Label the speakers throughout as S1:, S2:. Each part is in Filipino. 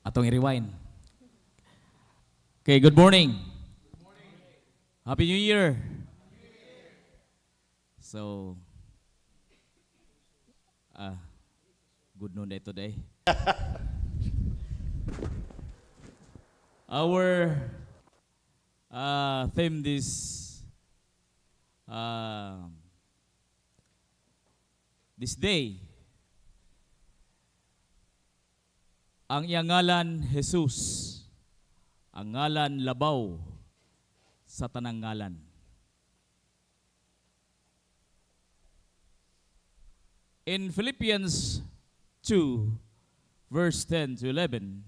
S1: Atong i-rewind. Okay, good morning. Happy New Year. So, good noon day today. Our theme this day, ang iyang ngalan Jesus, ang ngalan labaw sa tanang ngalan. In Philippians 2, verse 10 to 11,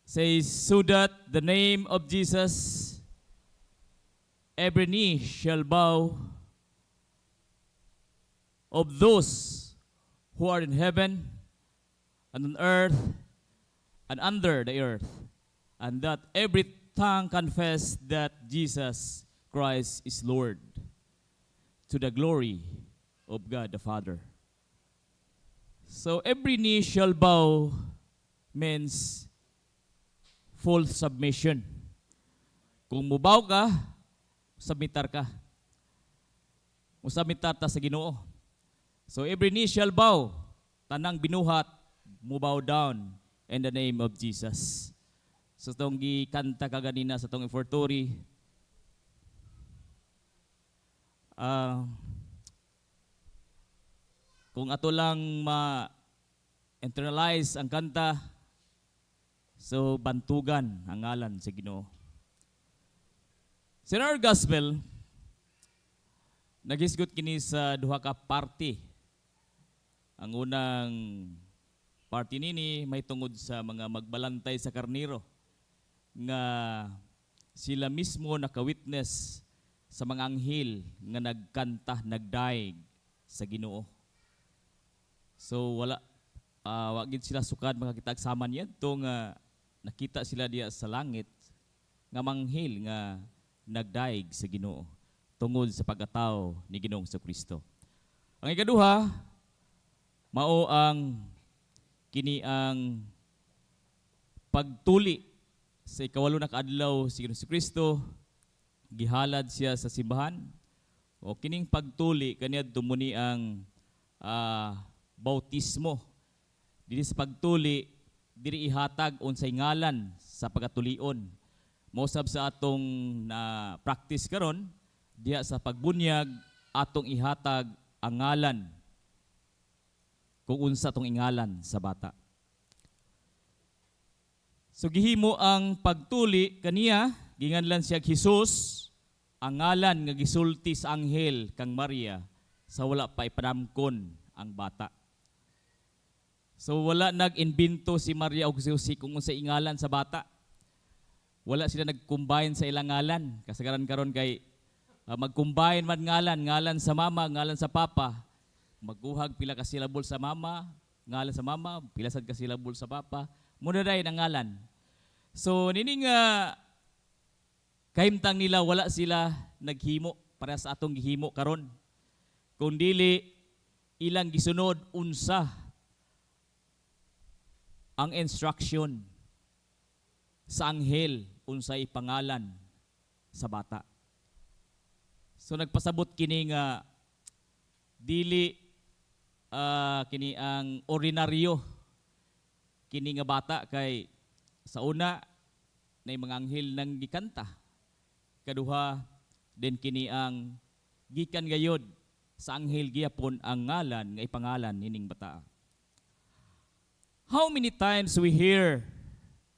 S1: says, so that the name of Jesus every knee shall bow, of those who are in heaven and on earth and under the earth, and that every tongue confess that Jesus Christ is Lord, to the glory of God the Father. So every knee shall bow means full submission. Kung mubaw ka, submitar ka. Musubmitar ta sa Ginoo. So every knee shall bow, tanang binuhat, mubaw down in the name of Jesus. So itong gikanta kaganina sa itong inventory, kung ato lang ma-internalize ang kanta, so bantugan ang ngalan sa Ginoo. Sa our gospel, nagisgot kini sa duha ka party. Ang unang party nini may tungod sa mga magbalantay sa karniro nga sila mismo naka-witness sa mga anghel nga nagkanta, nagdaig sa Ginoo. So wagid sila sukad makakita sama niya nga nakita sila diya sa langit nga manghel nga nagdaig sa Ginoo tungod sa pagkatao ni Ginoong Kristo. Ang ikaduha, mao ang kini ang pagtuli sa ikawalo na kaadlaw si Ginoong Kristo, gihalad siya sa simbahan. O kining pagtuli kaniadto muni ang bautismo. Dili sa pagtuli, diri ihatag unsay ngalan sa pagatulion. Mosab sa atong na practice karon, diha sa pagbunyag atong ihatag ang ngalan kung unsa tong ingalan sa bata. So gihimo ang pagtuli kaniya, ginganlan siya Jesus, ang ngalan nga gisulti sa anghel kang Maria sa wala pa ipanamkon ang bata. So wala nag-imbento si Maria o si Jose kung unsa ingalan sa bata. Wala sila nag-combine sa ilang ngalan. Kasagaran karon kay mag-combine man ngalan sa mama, ngalan sa papa. Magkuhag pila ka syllable sa mama, ngalan sa mama, pila sad ka syllable sa papa. Muna dai ang ngalan. So nini nga kahimtang nila wala sila naghimo para sa atong gihimo karon. Kung dili ilang gisunod unsa ang instruction sa anghel unsay pangalan sa bata. So nagpasabot kini nga dili kini ang ordinaryo kini nga bata kay sa una na mga anghel nang gikanta. Kaduha din kini ang gikan gayod sa anghel giyapon ang ngalan nga ipangalan nining bata. How many times we hear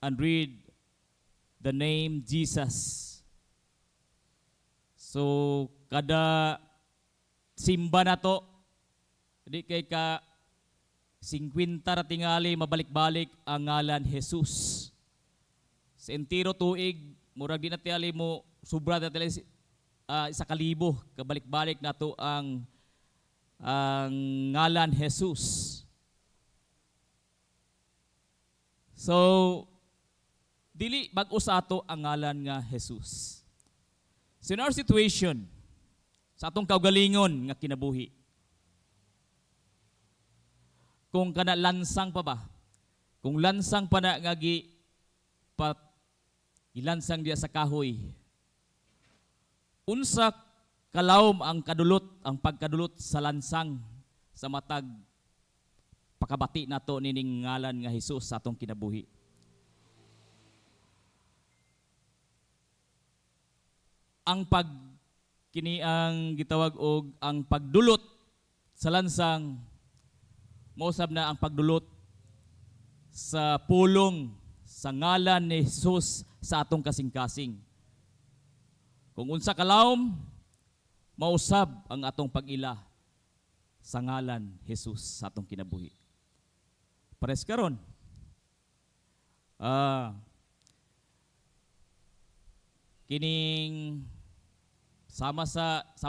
S1: and read the name Jesus? So, kada simba na to, di kay ka 50 ra tingali mabalik-balik ang ngalan Jesus. Sa entero tuig, murag di na tingali mo sobra na tingali 1,000 kabalik-balik na to ang ngalan Jesus. So, dili bag-o sa ato ang ngalan nga Jesus. So in our situation, sa atong kaugalingon nga kinabuhi, kung kana lansang pa ba, Kung lansang pa na nga ilansang diya sa kahoy, unsa kalawom ang pagkadulot sa lansang sa matag pakabati nato nining ngalan nga Hesus sa atong kinabuhi. Ang kini ang gitawag og ang pagdulot sa lansang mausab na ang pagdulot sa pulong sa ngalan ni Hesus sa atong kasing-kasing. Kung unsa kalawom, mausab ang atong pag-ila sa ngalan Hesus sa atong kinabuhi. Pares karon. Kining sama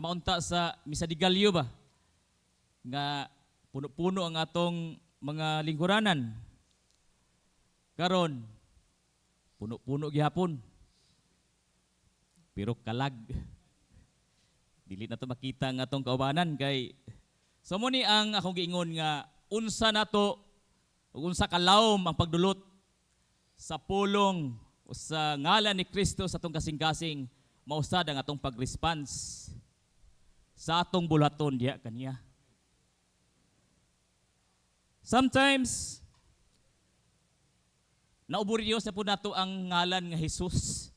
S1: unta sa misadigalyo ba nga puno-puno ang atong mga lingkuranan. Karon puno-puno gihapon. Pero kalag. Dili na to makita nga atong kaubanan kay so mo ni ang akong giingon nga unsa nato ug unsa kalawom ang pagdulot sa pulong o sa ngalan ni Kristo sa atong kasing-kasing, mausad ang atong pag-response sa atong bulaton diha kaniya. Sometimes nauburi Dios na po nato ang ngalan nga Hesus.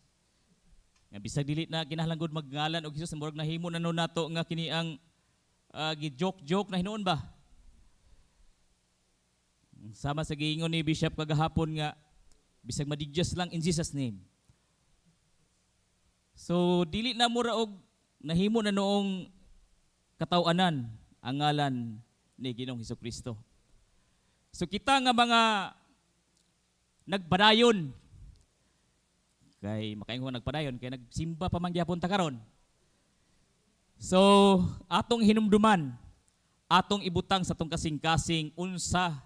S1: Nga bisag dili na kinahanglan magngalan og Hesus, murag nahimo na nato nga kini ang gi-joke na hinuon ba? Sama sa giingon ni Bishop kagahapon nga bisag madigyas lang in Jesus name. So dili na mura og nahimo na noong katawanan ang ngalan ni Ginoong Hesukristo. So kita nga mga nagbadayon kay makaingon nagpadayon kay nagsimba pa man gyapon ta karon. So atong hinumduman, atong ibutang sa atong kasing-kasing unsa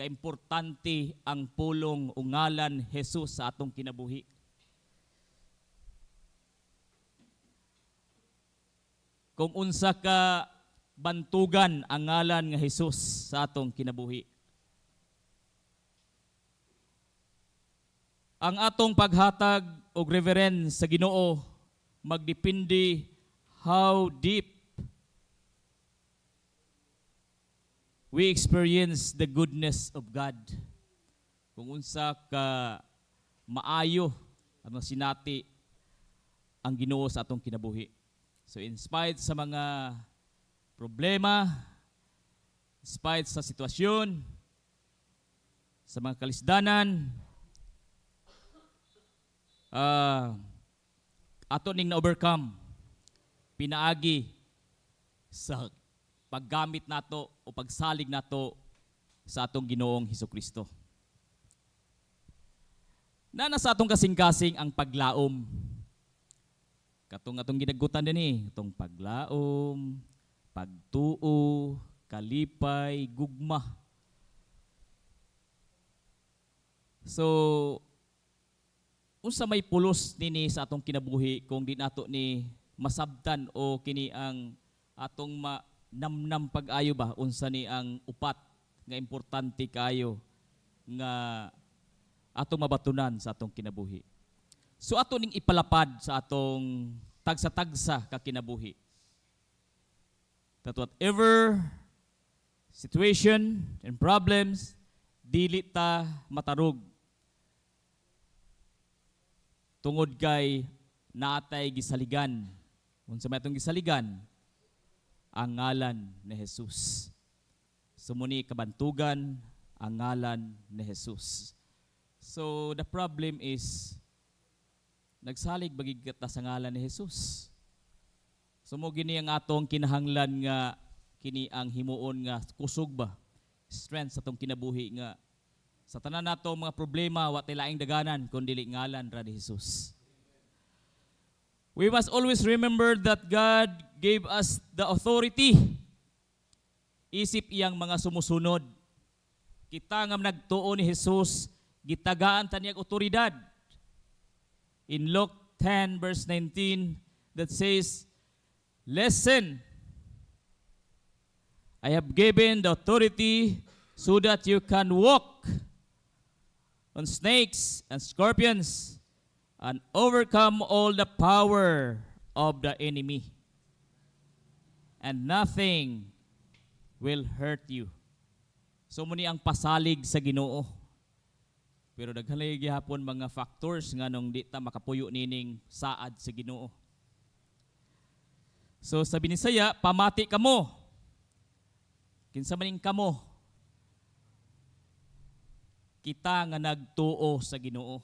S1: kaimportante ang pulong o ngalan Hesus sa atong kinabuhi. Kung unsa ka bantugan ang ngalan nga Hesus sa atong kinabuhi. Ang atong paghatag og reverence sa Ginoo magdepende how deep we experience the goodness of God. Kung unsa ka maayo ang sinati ang Ginoo sa atong kinabuhi. So in spite sa mga problema, in spite sa sitwasyon, sa mga kalisdanan, ato ning na-overcome, pinaagi sa paggamit nato o pagsalig nato sa atong Ginoong Hesukristo. Nasa atong kasing-kasing ang paglaom. Katong atong ginagutan din atong paglaom, pagtuo, kalipay, gugma. So, unsa may pulos nini sa atong kinabuhi kung di nato ni masabtan o kini ang atong namnam pag-ayo ba unsa ni ang upat nga importante kayo nga atong mabatunan sa atong kinabuhi. So ato ning ipalapad sa atong tagsa-tagsa ka kinabuhi. That whatever situation and problems, dili ta matarog tungod kay naatay gisaligan. Unsa may atong gisaligan? Ang ngalan ni Jesus. Sumuni kabantugan ang ngalan ni Jesus. So the problem is nagsalig bagig ta sa ngalan ni Jesus. Sumo gini ang atong kinahanglan nga kini ang himuon nga kusog ba? Strength sa atong kinabuhi nga sa tanan nato mga problema wa tay laing daganan kun dili ngalan ra ni Jesus. We must always remember that God gave us the authority. Isip iyang mga sumusunod. Kita nga nagtuo ni Jesus, gitagaan ta niyang otoridad. In Luke 10 verse 19 that says, "Listen, I have given the authority so that you can walk on snakes and scorpions, and overcome all the power of the enemy. And nothing will hurt you. So muni ang pasalig sa Ginoo. Pero daghalay gihapon mga factors nga nung di ta makapuyo nining saad sa Ginoo. So sa Binisaya, pamati kamo. Kinsa maning kamo? Kita nga nagtuo sa Ginoo.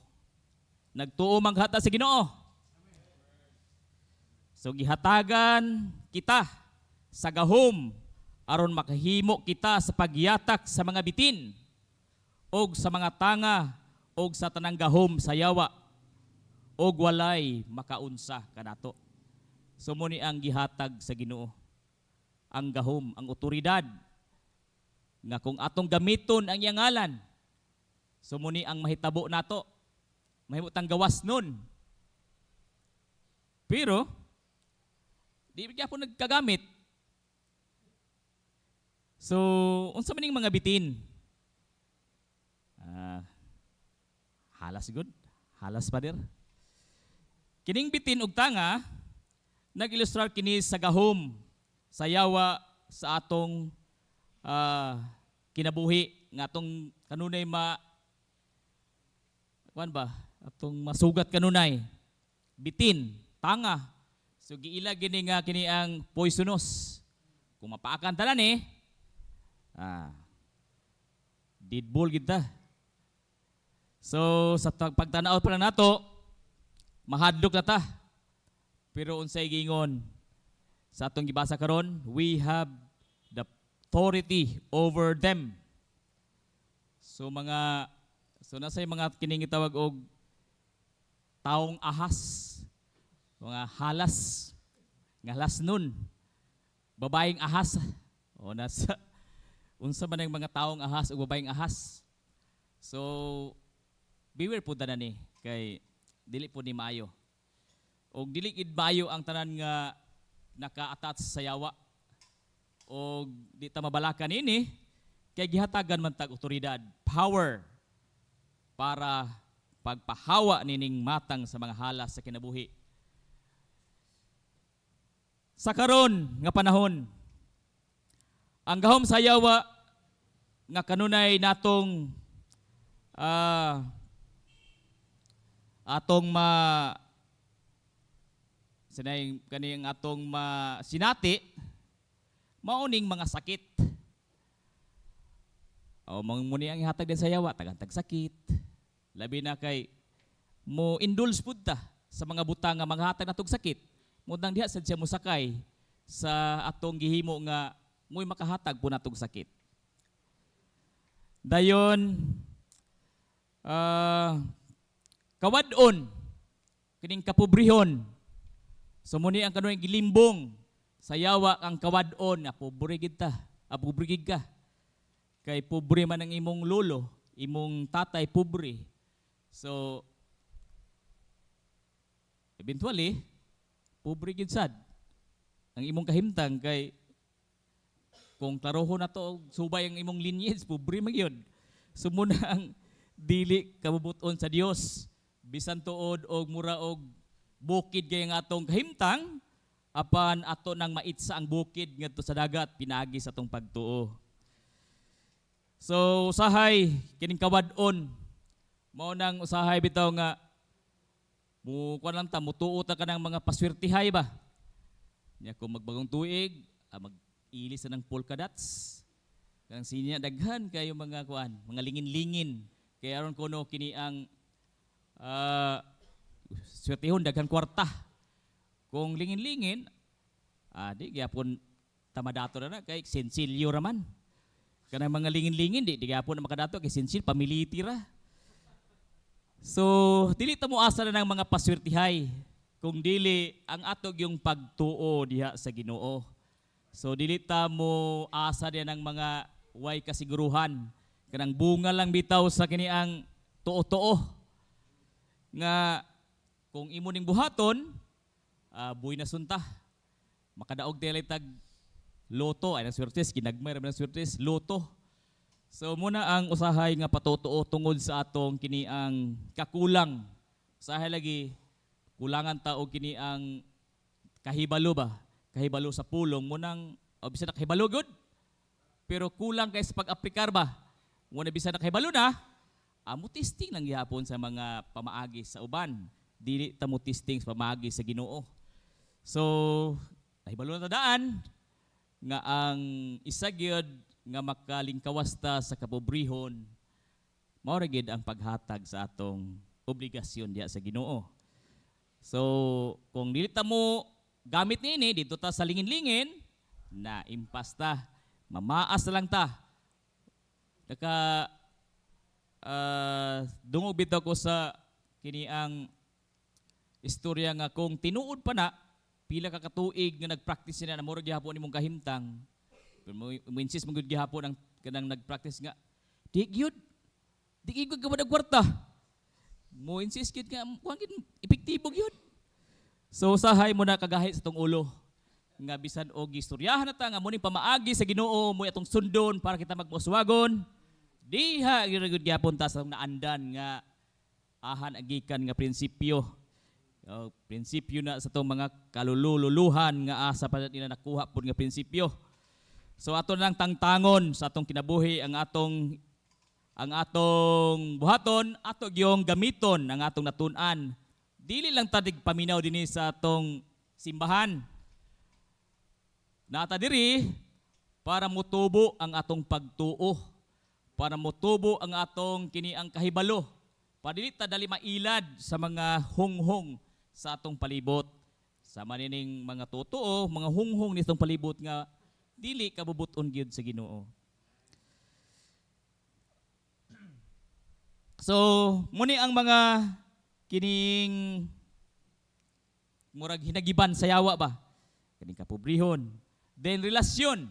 S1: Nagtuo maghata sa Ginoo. So gihatagan kita sa gahom aron makahimo kita sa pagyatak sa mga bitin og sa mga tanga og sa tanang gahom sa yawa og walay makaunsa kanato. So muni ang gihatag sa Ginoo. Ang gahom, ang otoridad nga kung atong gamiton ang iyang ngalan. So muni ang mahitabo nato. Mahimo tang gawas nun. Pero di gyapon nagkagamit. So unsa maning mga bitin? Halas good. Halas pader. Kining bitin ug tanga nag-ilustrar kini sa gahom, sa yawa, sa atong kinabuhi nga atong kanunay atong masugat kanunay. Bitin, tanga. So giila gini nga kini ang poisonous. Kung mapaakan tanan dead ball kita. So sa pagtanaw pa lang nato, mahadlok na ta. Pero unsay gingon sa atong gibasa karon, we have the authority over them. So nasay mga kining gitawag og taong ahas, mga halas, ngalas nun, babaeng ahas. O nasa unsa man ang mga taong ahas o babaeng ahas. So beware po tanan ni kay dili po ni maayo. Og dili gid maayo ang tanan nga naka-attach sa yawa. Og di ta mabalakan ini kay gihatagan man tag otoridad, power para pagpahawa nining matang sa mga halas sa kinabuhi. Sa karon nga panahon, ang gahom sa yawa nga kanunay natong sinay kaning atong sinati mauning mga sakit. O muni ang ihatag din sa yawa, tagantag sakit. Labi na kay mo indulge pud ta sa mga butang nga maghatag natog sakit. Mudang diha sad siya musakay sa atong gihimo nga mo'y makahatag po natog sakit. Dayon kawadon kining kapobrehon. So muni ang kanunay gilimbong sa yawa ang kawadon na pobre gid ta, pobre gid ka. Kay pobre man ang imong lolo, imong tatay pobre. So eventually pobre gid sad ang imong kahimtang kay kung klaroho na to subay ang imong lineage pobre man gyud. So muna ang dili kabubuton sa Dios bisan tuod og mura og bukid kay nga atong kahimtang apan ato nang maitsa ang bukid ngadto sa dagat pinagi sa atong pagtuo. So usahay kining kawadon mao nang usahay bitaw nga kuan lang ta mutuo ta kanang mga paswertihay ba. Nya kung magbagong tuig mag-ilis na ng polka dots. Kang sinya daghan kayo mga kuan, mga lingin-lingin. Kaya aron kuno kini ang swertihon daghan kwarta. Kung lingin-lingin, di gyapon tamadato na kay sensilyo raman. Kanang mga lingin-lingin di gyapon makadato kay sensil pamiliti ra. So, dili ta mo asa na ng mga paswertihay kung dili ang atog yung pagtuo diha sa Ginoo. So dili ta mo asa din ng mga way kasiguruhan kanang bunga lang bitaw sa kini ang tuo-tuo nga kung imo ning buhaton buhay na sunta makadaog tele tag loto ay nang swertes kinagmay ra man swertes loto So muna ang usahay nga patutuo tungod sa atong kini ang kakulang. Usahay lagi kulangan ta og kini ang kahibalo ba? Kahibalo sa pulong munang bisan na kahibalo gud. Pero kulang kay sa pag-aplikar ba? Muna bisan na kahibalo na, amo testing lang gihapon sa mga pamaagi sa uban. Dili ta mo testing sa pamaagi sa Ginoo. So, kahibalo na tadaan nga ang isa gyud nga makalingkawasta sa kapobrehon mao ra gid ang paghatag sa atong obligasyon diha sa Ginoo. So, kung dili ta mo gamit nini dito ta sa lingin-lingin na impasta, mamaas na lang ta. Naka dungog bitaw ko sa kini ang istorya nga kung tinuod pa na pila ka katuig nga nagpractice na mura gihapon imong kahimtang. Pero mo insist magud gihapon ang kanang nagpractice nga di gyud ka ba nagkwarta. Mo insist gyud nga kuan gid epektibo gyud. So usahay mo na kagahi sa tong ulo nga bisan og istoryahan na ta nga muning pamaagi sa Ginoo mo atong sundon para kita magmuswagon. Diha gyud gyapon ta sa naandan nga ahan agikan nga prinsipyo. Prinsipyo na sa itong mga kalululuhan nga asa pa nila nakuha po nga prinsipyo. So ato nang tangtangon sa atong kinabuhi ang atong buhaton, ato gyong gamiton ang atong natun-an. Dili lang ta paminaw dinhi sa atong simbahan. Nata diri para motubo ang atong pagtuo, para motubo ang atong kini ang kahibalo. Para dili ta dali mailad sa mga hunghong sa atong palibot. Sa manining mga totoo, mga hunghong nitong palibot nga dili kabubuton gyud sa Ginoo. So, muni ang mga kining murag hinagiban sa yawa ba? Kining kapobrehon. Then relasyon.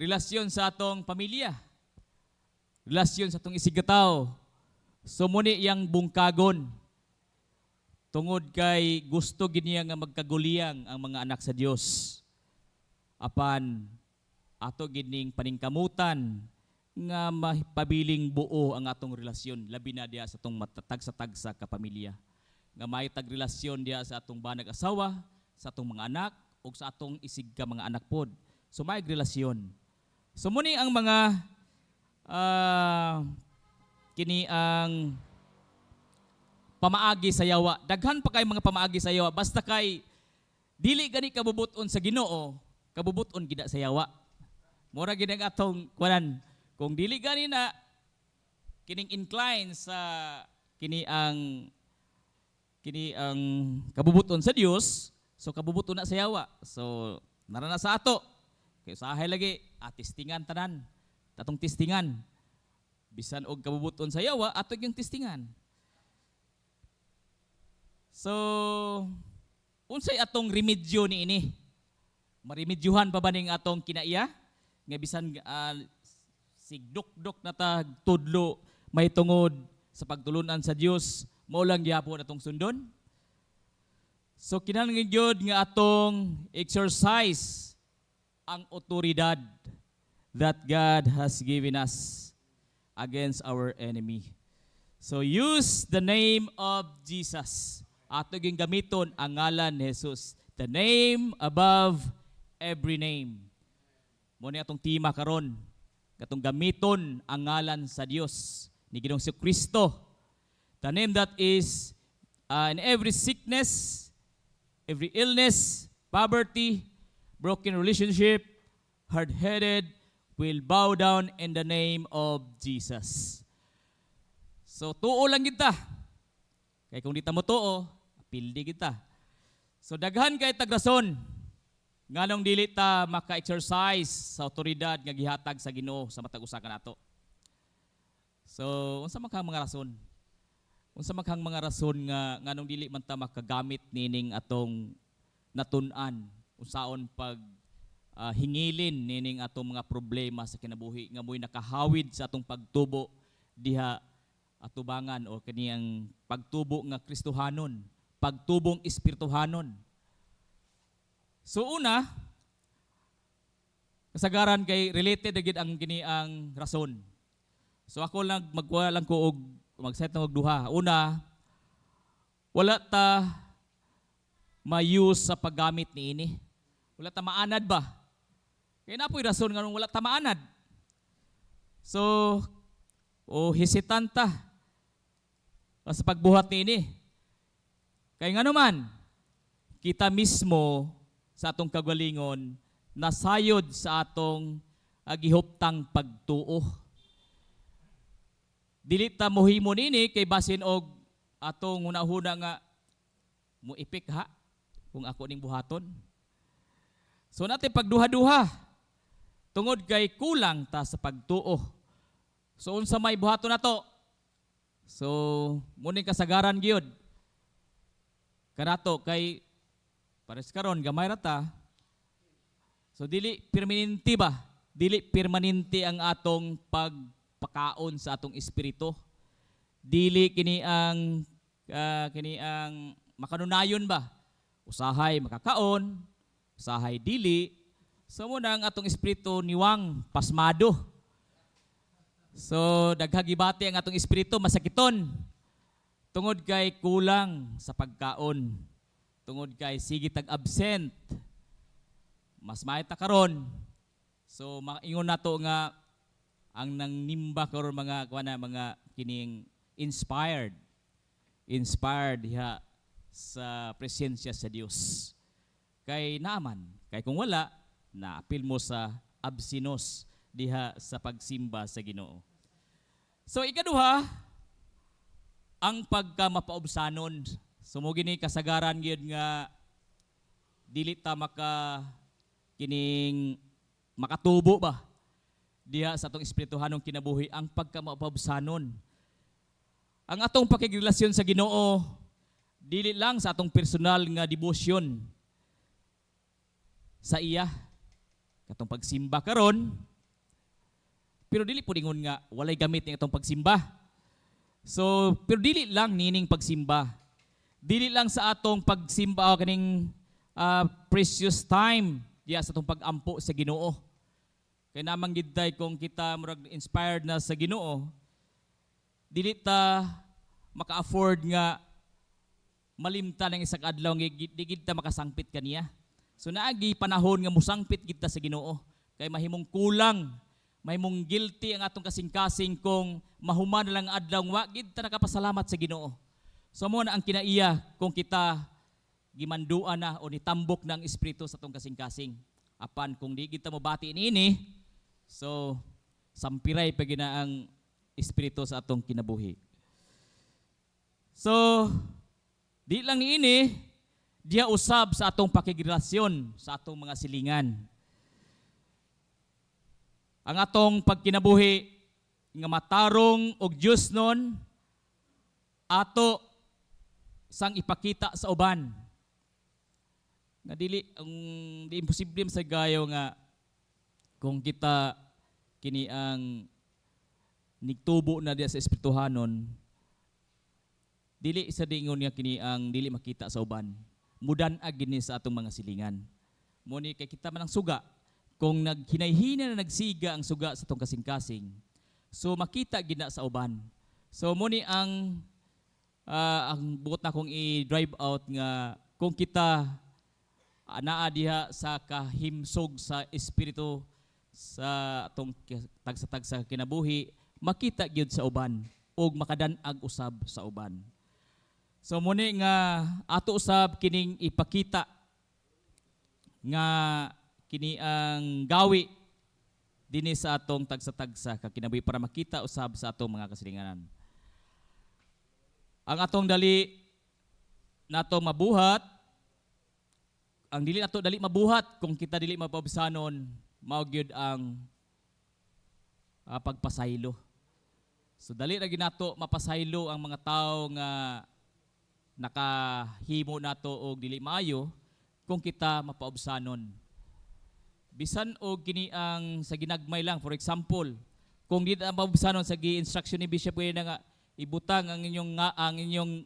S1: Relasyon sa atong pamilya. Relasyon sa atong isigataw. So muni yang bungkagon. Tungod kay gusto gid niya nga magkaguliyang ang mga anak sa Dios. Apan ato gid ning paningkamutan nga mapabiling buo ang atong relasyon labi na diha sa atong matatag-sa kapamilya. Nga may tagrelasyon diha sa atong banag asawa, sa atong mga anak ug sa atong isig ka mga anak pod. So may relasyon. So muni ang mga kini ang pamaagi sa yawa. Daghan pa kay mga pamaagi sa yawa basta kay dili gani kabubuton sa Ginoo, kabubuton gid sa yawa. Mura gid ang atong kunan. Kung dili gani na kining incline sa kini ang kabubuton sa Dios, so kabubuton na sa yawa. So narana sa ato. Kay usahay lagi testingan tanan. Tatong testingan. Bisan og kabubuton sa yawa ato yung testingan. So unsay atong remedyo niini? Maremedyohan pa ba ning atong kinaiya? Nga bisan sigdok-dok na ta tudlo may tungod sa pagtulunan sa Dios mao lang gyapon atong sundon. So kinahanglan gyud nga atong exercise ang otoridad that God has given us against our enemy. So use the name of Jesus. Ato gyud gamiton ang ngalan ni Jesus. The name above every name. Mo ni atong tema karon. Katong gamiton ang ngalan sa Dios ni Ginoong Kristo. The name that is in every sickness, every illness, poverty, broken relationship, hard-headed, will bow down in the name of Jesus. So tuo lang kita. Kaya kung di ta mo tuo, pildi kita. So daghan kay tagrason nganong dili ta maka-exercise sa otoridad nga gihatag sa Ginoo sa matag usa kanato. So unsa man kang mga rason? Unsa man kang mga rason nga nganong dili man ta makagamit nining atong natun-an unsaon pag hingilin nining atong mga problema sa kinabuhi nga mo'y nakahawid sa atong pagtubo diha atubangan o kaniyang pagtubo nga Kristohanon, pagtubong espirituhanon. So una, Kasagaran kay related na gid ang kini ang rason. So ako lang magkuha lang ko og mag-set og duha. Una, wala ta ma-use sa paggamit niini. Wala ta maanad ba? Kaya napoy rason nga wala ta maanad. So, hesitant ta sa pagbuhat niini. Kaya nga naman, kita mismo sa atong kagalingon nasayod sa atong gihuptang pagtuo. Dili ta mohimo nini kay basin og atong hunahuna nga muipik ha kung ako ning buhaton. So natin pagduha-duha tungod kay kulang ta sa pagtuo. So unsa may buhaton nato? So muning kasagaran gyud kanato kay pares karon gamay ra ta. So dili permanente ba? Dili permanente ang atong pagpakaon sa atong espiritu. Dili kini ang makanunayon ba? Usahay makakaon, usahay dili. So muna ang atong espiritu niwang pasmado. So daghagibati ang atong espiritu masakiton. Tungod kay kulang sa pagkaon. Tungod kay sige tag-absent. Mas maita karon. So maingon nato nga ang nangnimba karon mga kining inspired diha sa presensya sa Dios. Kay naaman, kay kung wala, naapil mo sa absinos diha sa pagsimba sa Ginoo. So ikaduha, ang pagkamapaubsanon. Sumugi ni kasagaran gyud nga dili ta kining makatubo ba diha sa atong espirituhanong kinabuhi ang pagkamapaubsanon. Ang atong pakigrelasyon sa Ginoo dili lang sa atong personal nga devotion sa iya katong pagsimba karon, pero dili po dingon nga walay gamit ning atong pagsimba. So, pero dili lang nining pagsimba. Dili lang sa atong pagsimba o kaning precious time diya sa atong pagampo sa Ginoo. Kay namang gid tay kung kita murag inspired na sa Ginoo, dili ta maka-afford nga malimta ng isang adlaw nga di gid ta makasangpit kaniya. So naagi panahon nga musangpit gid ta sa Ginoo kay mahimong kulang, mahimong guilty ang atong kasing-kasing kung mahuman na lang adlaw wa gid ta nakapasalamat sa Ginoo. So mo na ang kinaiya kung kita gimanduan na o nitambok ng espiritu sa atong kasing-kasing. Apan kung di kita mobati niini, so sampiray pa gina ang espiritu sa atong kinabuhi. So di lang niini, diya usab sa atong pakigrelasyon sa atong mga silingan. Ang atong pagkinabuhi nga matarong og Dios nun ato sang ipakita sa uban. Nga dili di imposible sa gayo nga kung kita kini ang nigtubo na diya sa espirituhanon, dili isa dingon nga kini ang dili makita sa uban. Mudan-ag gini sa atong mga silingan. Muni kay kita man ang suga. Kung naghinay-hina na nagsiga ang suga sa atong kasing-kasing, so makita gina sa uban. So muni ang buot na kong i-drive out nga kung kita naa diha sa kahimsog sa espiritu sa atong tagsa-tagsa kinabuhi, makita gyud sa uban ug makadan-ag usab sa uban. So muni nga ato usab kining ipakita nga kini ang gawi dinhi sa atong tagsa-tagsa kakinabuhi para makita usab sa atong mga kasilinganan. Ang atong dali nato mabuhat, ang dili nato dali mabuhat kung kita dili mapaubsanon, mao gyud ang pagpasaylo. So dali ra gyud nato mapasaylo ang mga tawo nga nakahimo nato og dili maayo kung kita mapaubsanon. Bisan og kini ang sa ginagmay lang, for example, kung di na maubsanon sa gi-instruction ni Bishop kaya nga ibutang ang inyong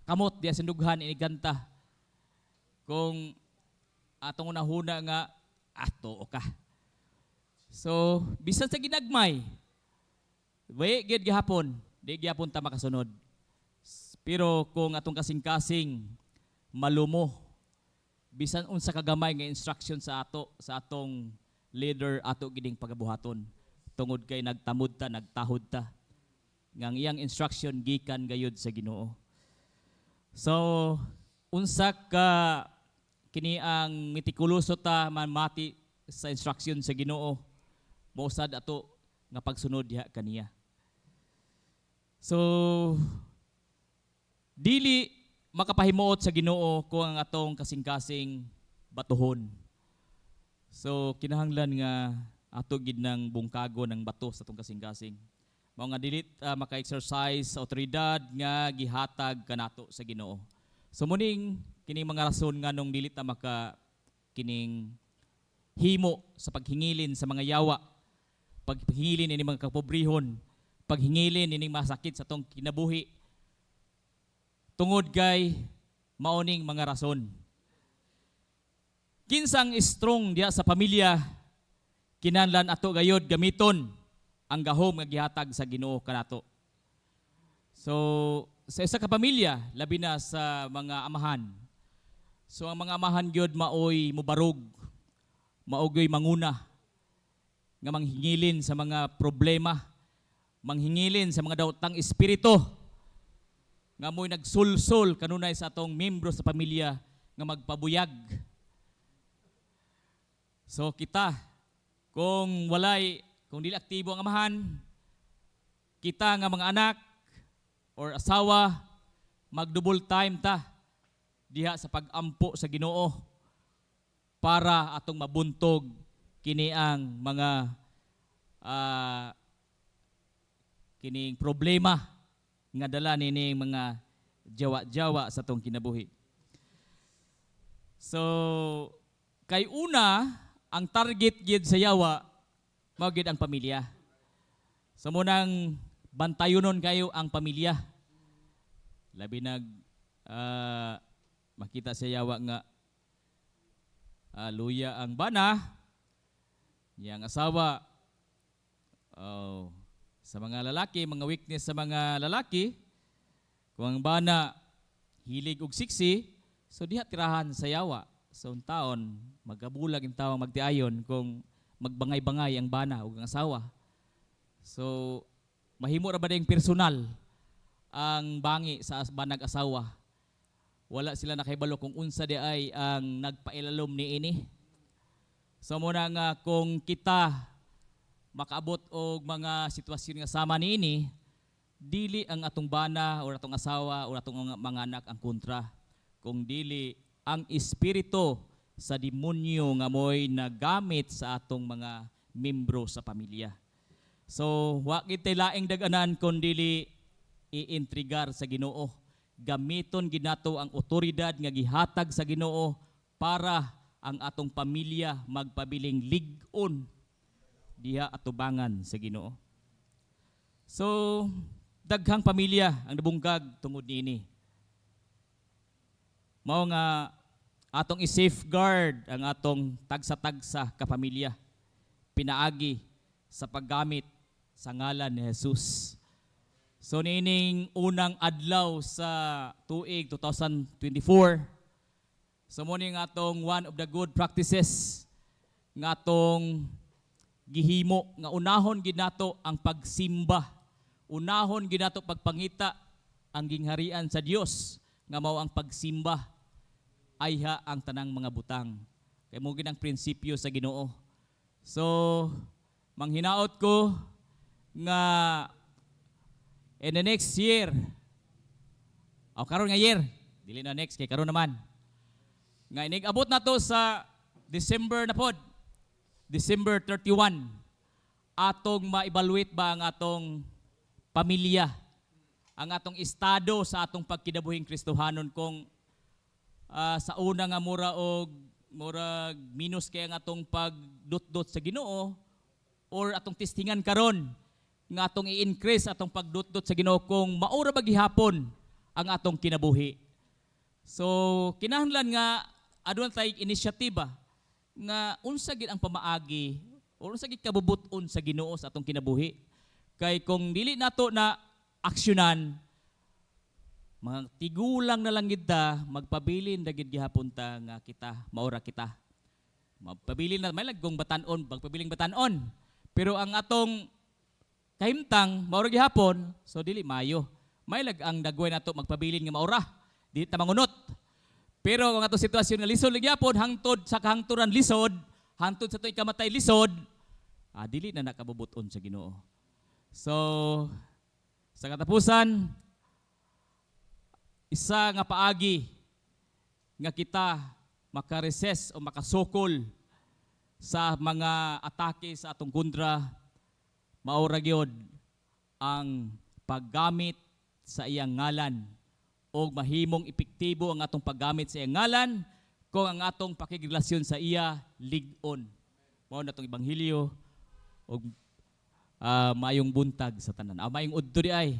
S1: kamot diya sindughan iniganta. Kung atong unahuna nga ato ka. So, bisan sa ginagmay, way gid gihapon, di gihapon ta makasunod. Pero kung atong kasing-kasing malumo, bisan unsa kagamay nga instruction sa atong leader ato giding pagabuhaton. Tungod kay nagtamod ta, nagtahod ta. Ngang iyang instruction gikan gayud sa Ginoo. So, unsa ka kini ang mitikuloso ta mamati sa instruction sa Ginoo, mausad ato nga pagsunod diha kaniya. So, dili makapahimuot sa Ginoo kung ang atong kasing-kasing batuhon. So, kinahanglan nga ato gid nang bungkago ng bato sa atong kasing-kasing. Mao nga dili maka-exercise sa otoridad nga gihatag kanato sa Ginoo. So muning kining mga rason nga nung dili ta maka kining himo sa paghingilin sa mga yawa, paghingilin ini mga kapobrehon, paghingilin ini masakit sa tong kinabuhi. Tungod kay maoning mga rason. Kinsang strong diya sa pamilya, kinahanglan ato gayod gamiton ang gahom nga gihatag sa Ginoo kanato. So sa isa ka pamilya, labi na sa mga amahan. So ang mga amahan gyud maoy mubarog, maogoy manguna nga manghingilin sa mga problema, manghingilin sa mga daotang espiritu nga mo'y nagsulsol kanunay sa atong membro sa pamilya nga magpabuyag. So kita, kung dili aktibo ang amahan, kita nga mga anak or asawa, mag-double time ta diha sa pag-ampo sa Ginoo para atong mabuntog kini ang mga kining problema nga dala nining mga jawa-jawa sa atong kinabuhi. So, kay una, ang target gid sa yawa, mao gid ang pamilya. So munang bantayunon kayo ang pamilya. Labi makita sa yawa nga luya ang bana, yang asawa, sa mga lalaki, mga weakness sa mga lalaki, kung ang bana hilig og siksi, so diha tirahan sa yawa. So ang taon, magabulag ang taong magtiayon kung magbangay-bangay ang bana o ang asawa. So, mahimo ra ba ding personal ang bangi sa banag asawa? Wala sila nakahibalo kung unsa di ay ang nagpailalom ni ini. So muna nga kung kita makaabot og mga sitwasyon nga sama ni ini, dili ang atong bana o atong asawa o atong mga anak ang kontra, kung dili ang espiritu sa demonyo nga mo'y nagamit sa atong mga membro sa pamilya. So, wa kitay laing daganan kundili iintrigar sa Ginoo. Gamiton ginato ang otoridad nga gihatag sa Ginoo para ang atong pamilya magpabiling lig-on diha atubangan sa Ginoo. So, daghang pamilya ang nabunggag tungod niini. Mao nga atong i-safeguard ang atong tagsa-tagsa kapamilya, pinaagi sa paggamit sa ngalan ni Jesus. So nining unang adlaw sa tuig 2024, so mo nga atong one of the good practices nga atong gihimo nga unahon gid nato ang pagsimba, unahon gid nato pagpangita ang gingharian sa Dios nga mao ang pagsimba ayha ang tanang mga butang. Kay mo gid ang prinsipyo sa Ginoo. So manghinaot ko nga in the next year, karon nga year, dili na next kay karon naman. Nga inig-abot na to sa December na pod, December 31, atong ma-evaluate ba ang atong pamilya, ang atong estado sa atong pagkidabuhing Kristohanon, kung sa una nga murag minus kay ang atong pagdot-dot sa Ginoo, or atong testingan karon nga atong i-increase atong pagdot-dot sa Ginoo kung maura ba gihapon ang atong kinabuhi. So kinahanglan nga aduna tay inisyatiba nga unsa gid ang pamaagi o unsa gid kabubut-on sa Ginoo sa atong kinabuhi. Kay kung dili nato na aksyonan, mga tigulang na lang gid ta, magpabilin na gid gihapon ta nga kita maura kita. Magpabilin na may lagkong batan-on, magpabiling batan-on. Pero ang atong kahimtang maura gihapon, so dili mayo. May lag ang dagway nato magpabilin nga maura, dili ta mangunot. Pero kung ato sitwasyon nga lisod gyapon hangtod sa kahangturan lisod, hangtod sa toy kamatay lisod, dili na nakabubut-on sa Ginoo. So sa katapusan, isa nga paagi nga kita makareses o makasukol sa mga atake sa atong kontra, maura gyud ang paggamit sa iyang ngalan o mahimong epektibo ang atong paggamit sa iyang ngalan kung ang atong pakigrelasyon sa iya lig-on. Mao na itong ebanghelyo o mayong buntag sa tanan. Mayong udto di ay.